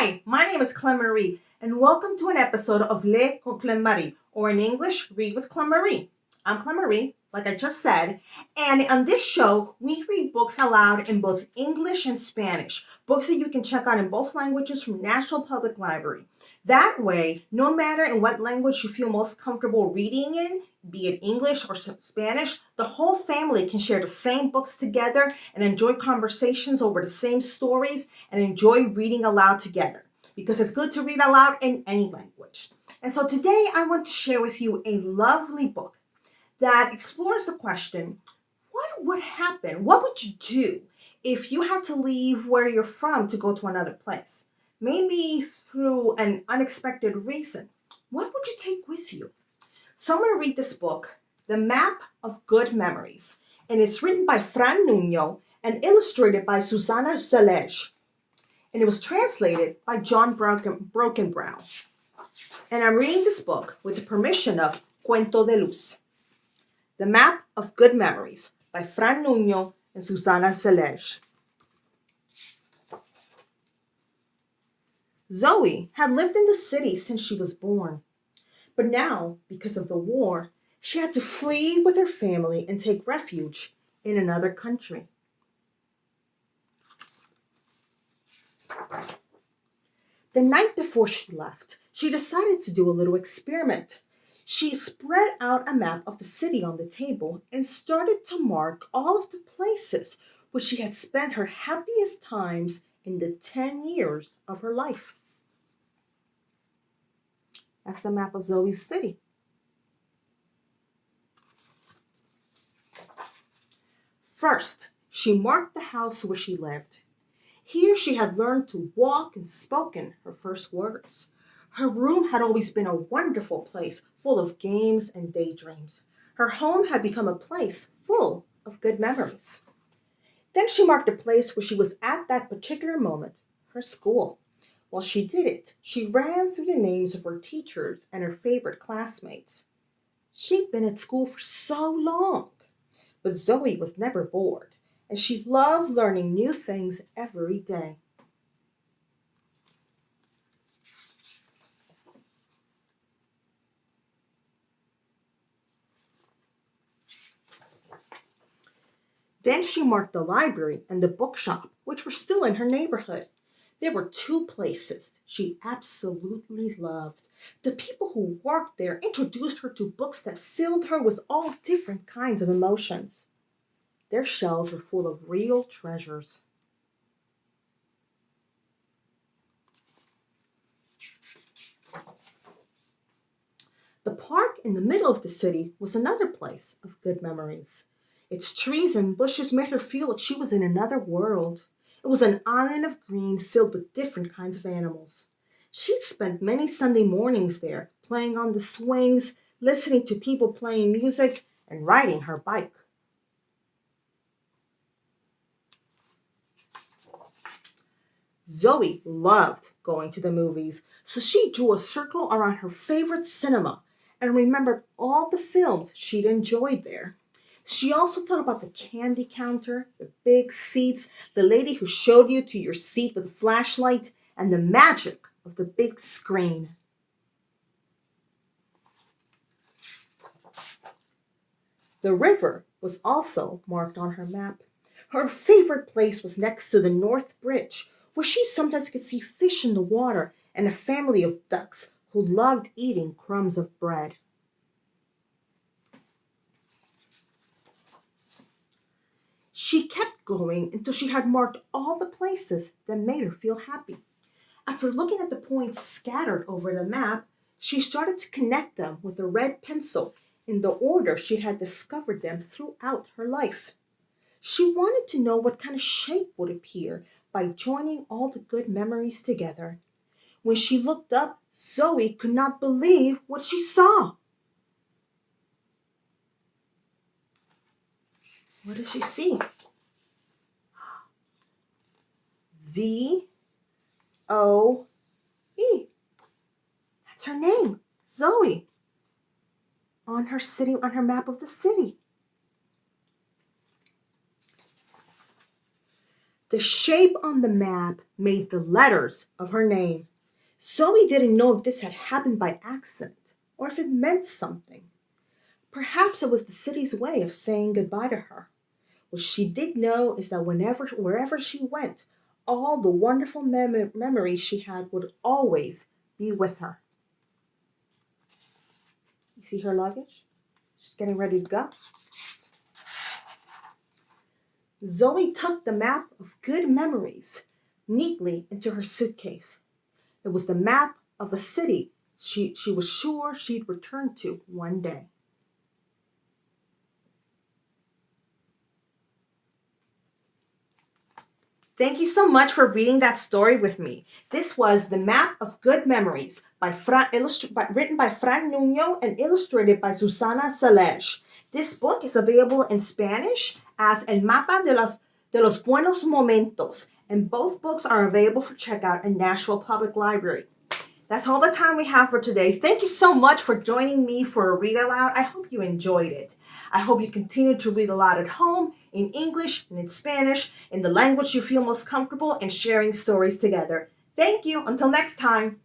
Hi, my name is Klem-Marí, and welcome to an episode of Leer con Klem-Marí, or in English, Read with Klem-Marí. I'm Klem-Marí, like I just said, and on this show, we read books aloud in both English and Spanish, books that you can check out in both languages from National Public Library. That way, no matter in what language you feel most comfortable reading in, be it English or Spanish, the whole family can share the same books together and enjoy conversations over the same stories and enjoy reading aloud together, because it's good to read aloud in any language. And so today I want to share with you a lovely book that explores the question, what would happen? What would you do if you had to leave where you're from to go to another place? Maybe through an unexpected reason. What would you take with you? So I'm going to read this book, The Map of Good Memories, and it's written by Fran Nuno and illustrated by Susana Zelej. And it was translated by John Brokenbrow. And I'm reading this book with the permission of Cuento de Luz. The Map of Good Memories by Fran Nuno and Susana Zelej. Zoe had lived in the city since she was born. But now, because of the war, she had to flee with her family and take refuge in another country. The night before she left, she decided to do a little experiment. She spread out a map of the city on the table and started to mark all of the places where she had spent her happiest times in the 10 years of her life. That's the map of Zoe's city. First, she marked the house where she lived. Here she had learned to walk and spoken her first words. Her room had always been a wonderful place full of games and daydreams. Her home had become a place full of good memories. Then she marked the place where she was at that particular moment, her school. While she did it, she ran through the names of her teachers and her favorite classmates. She'd been at school for so long, but Zoe was never bored, and she loved learning new things every day. Then she marked the library and the bookshop, which were still in her neighborhood. There were two places she absolutely loved. The people who worked there introduced her to books that filled her with all different kinds of emotions. Their shelves were full of real treasures. The park in the middle of the city was another place of good memories. Its trees and bushes made her feel like she was in another world. It was an island of green filled with different kinds of animals. She'd spent many Sunday mornings there, playing on the swings, listening to people playing music, and riding her bike. Zoe loved going to the movies, so she drew a circle around her favorite cinema and remembered all the films she'd enjoyed there. She also thought about the candy counter, the big seats, the lady who showed you to your seat with a flashlight, and the magic of the big screen. The river was also marked on her map. Her favorite place was next to the North Bridge, where she sometimes could see fish in the water and a family of ducks who loved eating crumbs of bread. She kept going until she had marked all the places that made her feel happy. After looking at the points scattered over the map, she started to connect them with a red pencil in the order she had discovered them throughout her life. She wanted to know what kind of shape would appear by joining all the good memories together. When she looked up, Zoe could not believe what she saw. What did she see? Z-O-E. That's her name, Zoe, on her map of the city. The shape on the map made the letters of her name. Zoe didn't know if this had happened by accident or if it meant something. Perhaps it was the city's way of saying goodbye to her. What she did know is that wherever she went, all the wonderful memories she had would always be with her. You see her luggage? She's getting ready to go. Zoe tucked the map of good memories neatly into her suitcase. It was the map of a city she was sure she'd return to one day. Thank you so much for reading that story with me. This was The Map of Good Memories written by Fran Nuno and illustrated by Susana Salej. This book is available in Spanish as El Mapa de los Buenos Momentos, and both books are available for checkout at Nashville Public Library. That's all the time we have for today. Thank you so much for joining me for a read aloud. I hope you enjoyed it. I hope you continue to read aloud at home, in English and in Spanish, in the language you feel most comfortable, and sharing stories together. Thank you. Until next time.